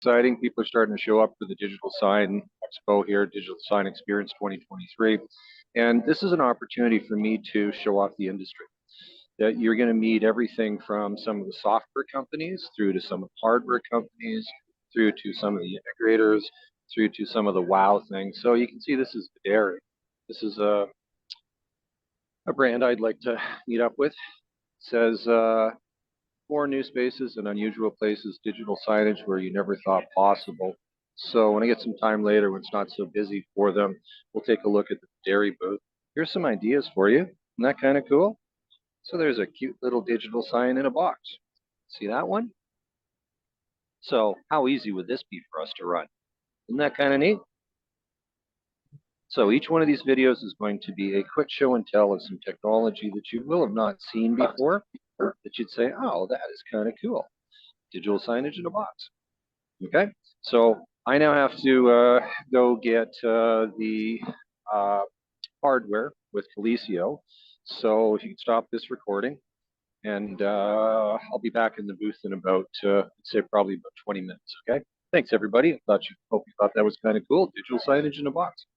exciting. People are starting to show up for the Digital Sign Expo here, Digital Sign Experience 2023. And this is an opportunity for me to show off the industry. That you're going to meet everything from some of the software companies through to some of the hardware companies, through to some of the integrators, through to some of the wow things. So you can see this is Videri. This is a brand I'd like to meet up with. It says, 4 new spaces and unusual places, digital signage where you never thought possible. So when I get some time later, when it's not so busy for them, we'll take a look at the dairy booth. Here's some ideas for you. Isn't that kind of cool? So there's a cute little digital sign in a box. See that one? So how easy would this be for us to run? Isn't that kind of neat? So each one of these videos is going to be a quick show and tell of some technology that you will have not seen before, that you'd say, oh, that is kind of cool. Digital signage in a box. Okay, so I now have to go get the hardware with Coolest. So if you can stop this recording, and I'll be back in the booth in about, I'd say probably about 20 minutes, okay? Thanks, everybody. Hope you thought that was kind of cool. Digital signage in a box.